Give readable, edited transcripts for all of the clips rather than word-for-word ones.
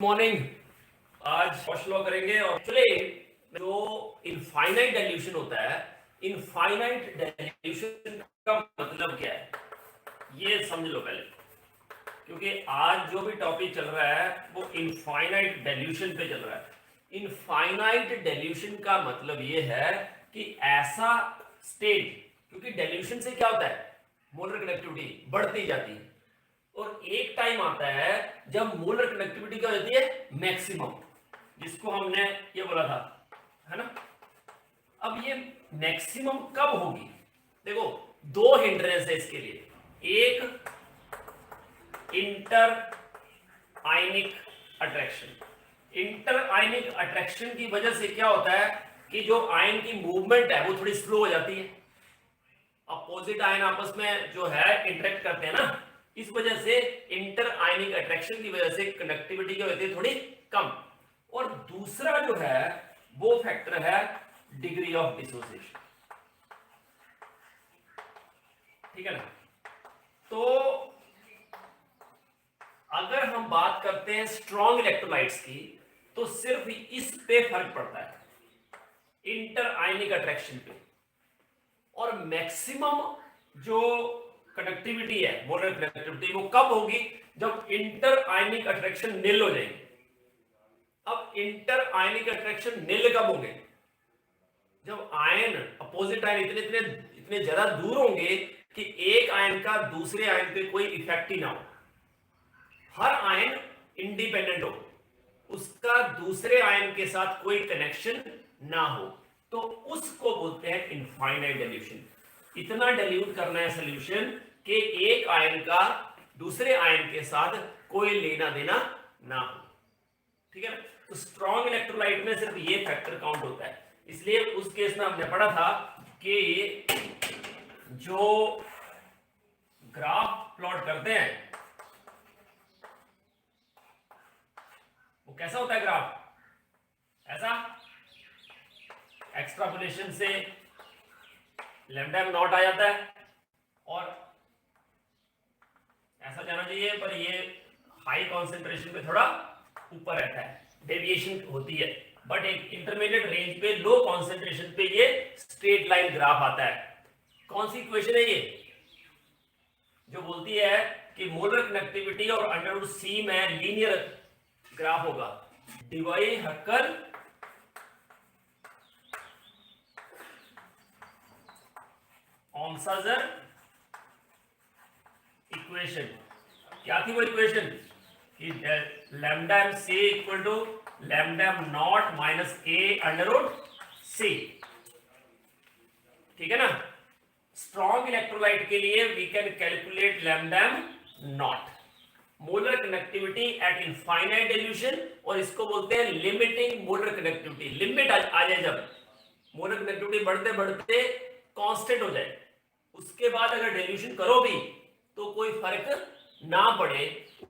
Morning. आज first law करेंगे और एक्चुअली जो इनफाइनाइट डाइल्यूशन होता है, इनफाइनाइट डाइल्यूशन का मतलब क्या है ये समझ लो पहले, क्योंकि आज जो भी टॉपिक चल रहा है वो इनफाइनाइट डाइल्यूशन पे चल रहा है। इनफाइनाइट डाइल्यूशन का मतलब ये है कि ऐसा स्टेज, क्योंकि डाइल्यूशन से क्या होता है, मोलर कनेक्टिविटी बढ़ती जाती है और एक टाइम आता है जब मोलर कनेक्टिविटी क्या होती है, मैक्सिमम, जिसको हमने ये बोला था, है ना। अब ये मैक्सिमम कब होगी? देखो, दो हिंड्रेंस है इसके लिए। एक इंटर आयनिक अट्रैक्शन। इंटर आयनिक अट्रैक्शन की वजह से क्या होता है कि जो आयन की मूवमेंट है वो थोड़ी स्लो हो जाती है। अपोजिट आयन आपस में जो है इंटरेक्ट करते हैं ना, इस वजह से इंटर आयनिक अट्रैक्शन की वजह से कनेक्टिविटी क्या होती है, थोड़ी कम। और दूसरा जो है वो फैक्टर है डिग्री ऑफ डिसोसिएशन, ठीक है ना। तो अगर हम बात करते हैं स्ट्रॉन्ग इलेक्ट्रोलाइट्स की, तो सिर्फ इस पे फर्क पड़ता है, इंटर आयनिक अट्रैक्शन पे। और मैक्सिमम जो कनेक्टिविटी है, मोलर कनेक्टिविटी, वो कब होगी? जब इंटर आयनिक अट्रैक्शन निल हो जाएगी। अब इंटर आयनिक अट्रैक्शन निल कब होंगे? जब आयन, अपोजिट आयन इतने इतने इतने ज्यादा दूर होंगे कि एक आयन का दूसरे आयन पे कोई इफेक्ट ही ना हो, हर आयन इंडिपेंडेंट हो, उसका दूसरे आयन के साथ कोई कनेक्शन ना हो, तो उसको बोलते हैं इनफाइनाइट डाइल्यूशन। इतना डाइल्यूट करना है सॉल्यूशन कि एक आयन का दूसरे आयन के साथ कोई लेना देना ना हो, ठीक है ना। तो स्ट्रॉन्ग इलेक्ट्रोलाइट में सिर्फ ये फैक्टर काउंट होता है। इसलिए उस केस में हमने पढ़ा था कि जो ग्राफ प्लॉट करते हैं वो कैसा होता है ग्राफ? ऐसा एक्सट्रापोलेशन से लैम्डा एम नॉट आ जाता है और ऐसा जाना चाहिए, पर ये हाई कॉन्सेंट्रेशन पे थोड़ा ऊपर रहता है, डेविएशन होती है, बट एक इंटरमीडिएट रेंज पे, लो कॉन्सेंट्रेशन पे ये स्ट्रेट लाइन ग्राफ आता है। कौन सी इक्वेशन है ये जो बोलती है कि मोलर कनेक्टिविटी और अंडर रूट सी में लीनियर ग्राफ होगा? Debye Huckel Onsager equation. क्या थी वो इक्वेशन? कि lambda M C equal to lambda M not minus K under root C, ठीक है ना। स्ट्रॉन्ग इलेक्ट्रोलाइट के लिए we can calculate lambda M not, molar connectivity at infinite dilution, और इसको बोलते हैं लिमिटिंग मोलर कनेक्टिविटी। लिमिट आ जाए, जब मोलर कनेक्टिविटी बढ़ते बढ़ते कांस्टेंट हो जाए, उसके बाद अगर डाइल्यूशन करो भी तो कोई फर्क ना पड़े,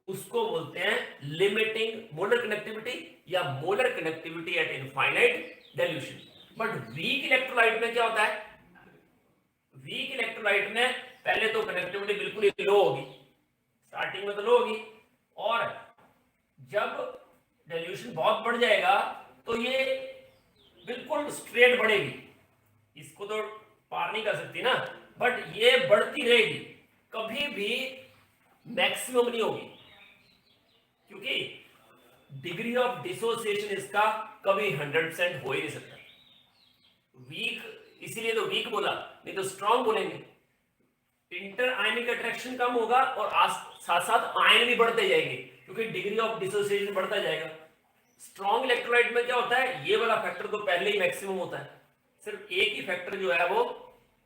उसको बोलते हैं लिमिटिंग मोलर कनेक्टिविटी या molar connectivity at infinite dilution. But weak electrolyte में क्या होता है? वीक इलेक्ट्रोलाइट में पहले तो कनेक्टिविटी बिल्कुल ही लो होगी, स्टार्टिंग में तो लो होगी, और जब डाइल्यूशन बहुत बढ़ जाएगा तो ये बिल्कुल स्ट्रेट बढ़ेगी, इसको तो पार नहीं कर सकती ना, बट ये बढ़ती रहेगी, कभी भी मैक्सिमम नहीं होगी, क्योंकि डिग्री ऑफ डिसोसिएशन इसका कभी 100% हो ही नहीं सकता। वीक, इसीलिए तो वीक बोला, नहीं तो स्ट्रॉन्ग बोलेंगे। इंटर आयनिक अट्रैक्शन कम होगा और साथ साथ आयन भी बढ़ते जाएंगे, क्योंकि डिग्री ऑफ डिसोसिएशन बढ़ता जाएगा। स्ट्रॉन्ग इलेक्ट्रोलाइट में क्या होता है, ये वाला फैक्टर तो पहले ही मैक्सिमम होता है, सिर्फ एक ही फैक्टर जो है वो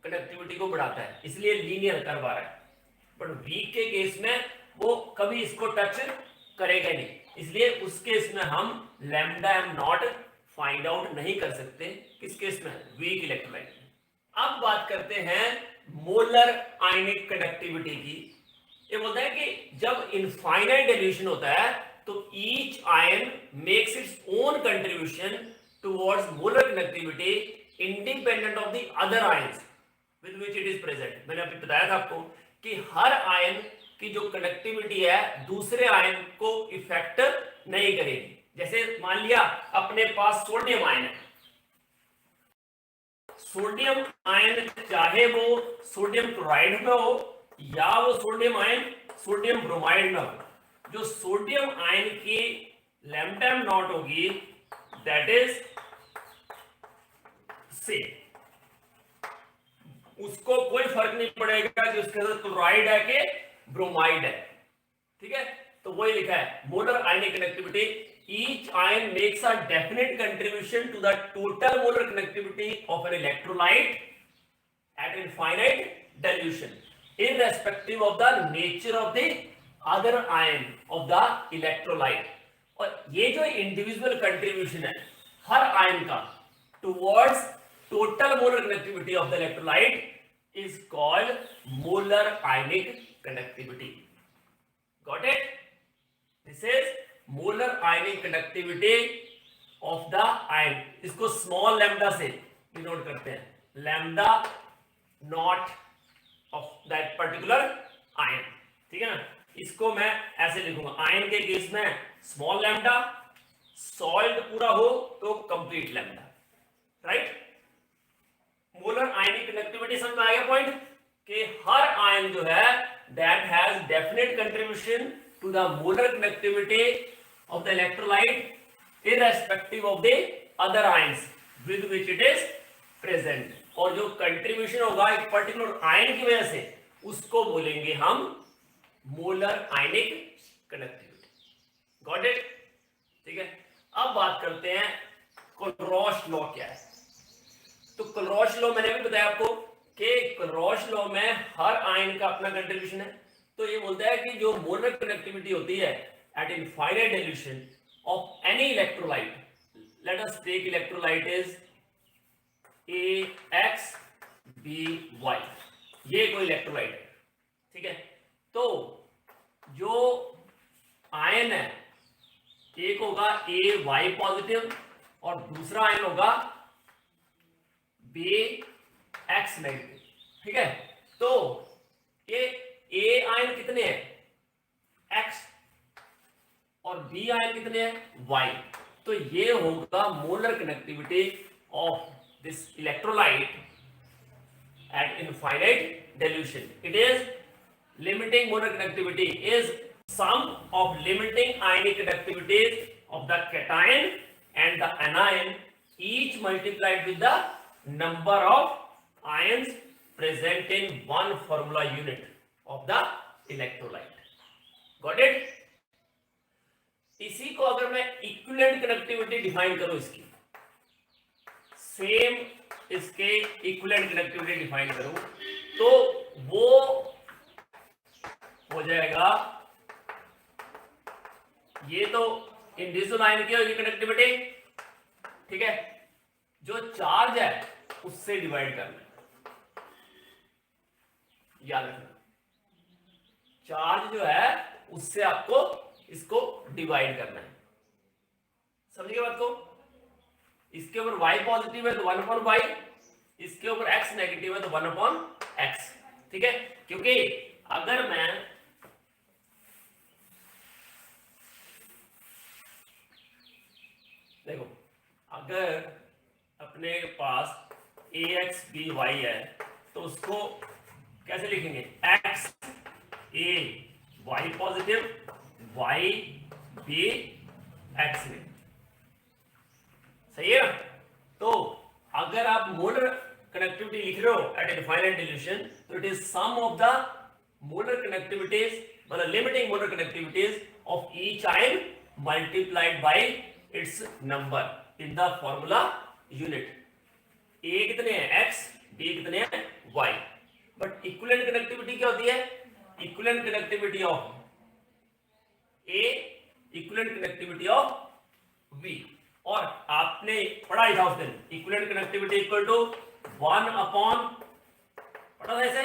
कनेक्टिविटी को बढ़ाता है, इसलिए लीनियर कर्व आ रहा है। बट वीक के केस में वो कभी इसको टच करेगा नहीं, इसलिए उस केस में हम lambda M not find out नहीं कर सकते। किस केस में? वीक इलेक्ट्रोलाइट में। अब बात करते हैं मोलर आयनिक कनेक्टिविटी की। ये बोलता है कि जब इनफाइनाइट डाइल्यूशन होता है तो each ion makes its own contribution towards molar connectivity independent of the other ions with which it is present. मैंने अभी बताया था आपको कि हर आयन की जो कनेक्टिविटी है दूसरे आयन को इफेक्ट नहीं करेगी। जैसे मान लिया अपने पास सोडियम आयन है, सोडियम आयन चाहे वो सोडियम क्लोराइड में हो या वो सोडियम आयन सोडियम ब्रोमाइड में हो, जो सोडियम आयन की लैम्डा नॉट होगी दैट इज सेम, उसको कोई फर्क नहीं पड़ेगा कि उसके अंदर क्लोराइड है कि ब्रोमाइड है। ठीक है, तो वही लिखा है molar ionic connectivity, each ion makes a definite contribution to the total molar connectivity of an electrolyte at infinite dilution irrespective of the nature of the other ion of the electrolyte। और ये जो individual contribution है हर ion का towards total molar connectivity of the electrolyte is called molar ionic connectivity। Got it? This is molar ionic conductivity of the ion। इसको small lambda से denote करते हैं, lambda naught of that particular ion. ठीक है ना, इसको मैं ऐसे लिखूंगा, आयन के केस में स्मॉल लैम्डा, सॉल्ट पूरा हो तो कंप्लीट लैम्डा। राइट, मोलर आयनिक कनेक्टिविटी समझ में आ गया पॉइंट, कि हर आयन जो है that has definite contribution to the molar connectivity of the electrolyte irrespective of the other ions with which it is present। और जो कंट्रीब्यूशन होगा एक पर्टिकुलर आयन की वजह से उसको बोलेंगे हम molar ionic connectivity. Got it? ठीक है, अब बात करते हैं क्लॉश लॉ क्या है। तो क्लॉश लॉ मैंने भी बताया आपको कि क्लॉश लॉ में हर आयन का अपना कंट्रीब्यूशन है। तो ये बोलता है कि जो मोलर कनेक्टिविटी होती है at infinite dilution of any electrolyte, let us take electrolyte is AXBY, ये कोई इलेक्ट्रोलाइट है। ठीक है, तो जो आयन है एक होगा AY पॉजिटिव और दूसरा आयन होगा BX नेगेटिव। ठीक है, तो ये A आयन कितने हैं X और B आयन कितने हैं Y। तो ये होगा molar connectivity of this electrolyte at infinite dilution. It is limiting molar connectivity is sum of limiting ionic connectivities of the cation and the anion each multiplied with the number of ions present in one formula unit of the electrolyte। Got it? इसी को अगर मैं equivalent connectivity define करूं, इसकी same इसके equivalent connectivity define करूं तो वो हो जाएगा, ये तो इंडिविजुअल आयन की होगी कनेक्टिविटी। ठीक है, जो चार्ज है उससे डिवाइड करना, याद रखना, चार्ज जो है उससे आपको इसको डिवाइड करना है। समझिए बात को? इसके ऊपर y पॉजिटिव है तो 1/y, इसके ऊपर x नेगेटिव है तो 1/x। ठीक है, क्योंकि अगर मैं देखो, अगर अपने पास AXBY है तो उसको कैसे लिखेंगे, x A Y positive Y B X में। सही है ना? तो अगर आप मोलर कनेक्टिविटी लिख रहे हो एट इनफाइनाइट डाइल्यूशन तो it is sum of the molar connectivities, मतलब limiting molar connectivities of each ion multiplied by its number in the formula unit. A कितने हैं X, B कितने हैं Y। बट इक्विवेलेंट कनेक्टिविटी क्या होती है? Equivalent connectivity of A equivalent connectivity of B। और आपने पढ़ा ही था उस दिन, equivalent connectivity equal to 1 upon, पढ़ा था इसे,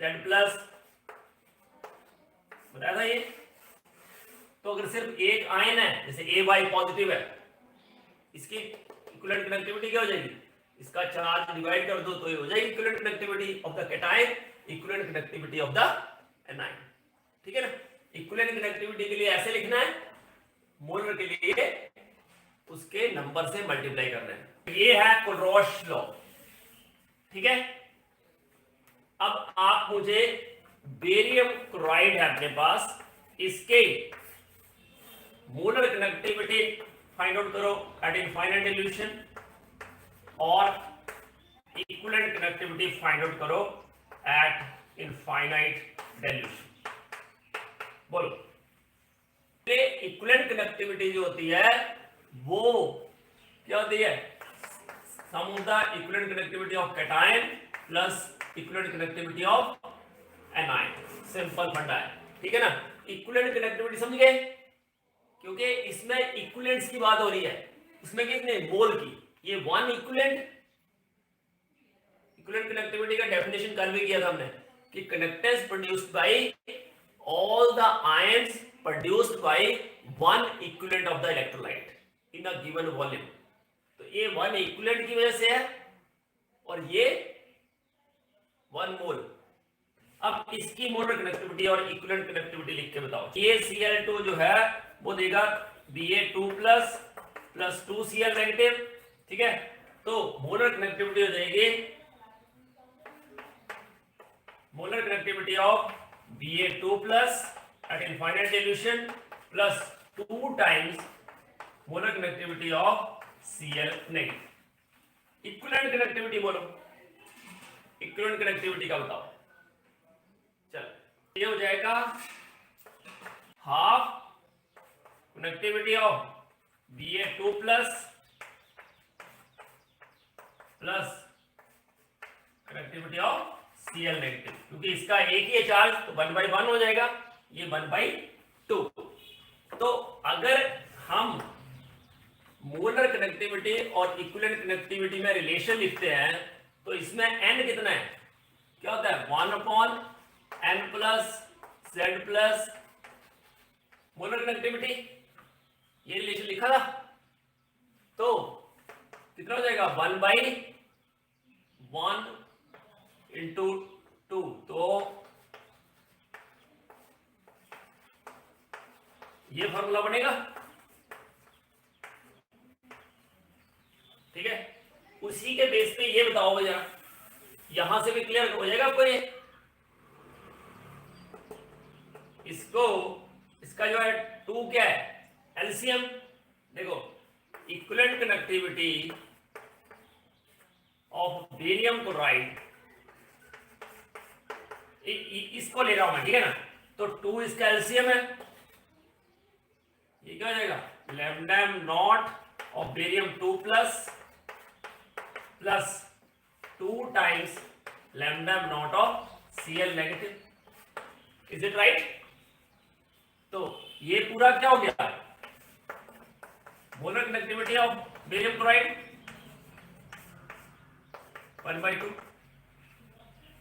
Z प्लस, बताया था ये। तो अगर सिर्फ एक आयन है, जैसे AY पॉजिटिव है, इसकी इक्विवेलेंट कनेक्टिविटी क्या हो जाएगी, इसका चार्ज डिवाइड कर दो तो ये हो जाएगी equivalent connectivity of the cation, equivalent connectivity of the anion. ठीक है ना? इक्विवेलेंट कनेक्टिविटी के लिए ऐसे लिखना है, मोलर के लिए उसके नंबर से मल्टीप्लाई करना है। ये है क्लोरोश लॉ, ठीक है। अब आप मुझे बेरियम क्लोराइड है अपने पास, इसके मोलर कनेक्टिविटी फाइंड आउट करो एट इनफाइनाइट डिल्यूशन और इक्विवेलेंट कनेक्टिविटी फाइंड आउट करो एट इनफाइनाइट डिल्यूशन। बोलो, इक्विवेलेंट कनेक्टिविटी जो होती है वो क्या होती है? Sum of the equivalent connectivity of cation plus equivalent connectivity of anion. Simple funda है, ठीक है ना। इक्विवेलेंट कनेक्टिविटी समझ गए, क्योंकि इसमें इक्विवेलेंट्स की बात हो रही है। इसमें कितने? मोल की। ये वन इक्विवेलेंट कनेक्टिविटी का डेफिनेशन कल भी किया था हमने कि conductance produced by all the ions produced by one equivalent of the electrolyte in a given volume. तो ये वन इक्विवेलेंट की वजह से है और ये वन मोल। अब इसकी मोलर कनेक्टिविटी और इक्विवेलेंट कनेक्टिविटी लिख के बताओ। ये Cl2 जो है वो देगा Ba2 प्लस 2Cl नेगेटिव, ठीक है। तो मोलर कनेक्टिविटी हो जाएगी, molar connectivity of Ba2 plus at infinite dilution plus 2 times molar connectivity of Cl negative. Equivalent connectivity बोलो, इक्विवेलेंट कनेक्टिविटी का बताओ। चल, ये हो जाएगा half connectivity of Ba2 plus connectivity of Cl negative, क्योंकि इसका एक ही है चार्ज तो 1/1 हो जाएगा, ये 1/2। तो अगर हम मोलर कनेक्टिविटी और इक्विवेलेंट कनेक्टिविटी में रिलेशन लिखते हैं तो इसमें n कितना है? क्या होता है? 1/n plus z plus molar connectivity. ये रिलेशन लिखा था, तो कितना हो जाएगा? 1/1 इंटू 2। तो ये फॉर्मूला बनेगा, ठीक है। उसी के बेस पे ये बताओ भैया, यहां से भी क्लियर हो जाएगा आपको ये। इसका जो है 2 क्या है? एलसीएम। देखो, equivalent connectivity of barium chloride, इसको ले रहा हूं मैं, ठीक है ना। तो 2 इसका एलसीएम है, ये क्या हो जाएगा? Lambda naught of barium 2 plus 2 times lambda naught of Cl negative. Is it right? तो ये पूरा क्या हो गया? Molar connectivity of barium chloride 1/2।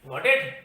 Got it?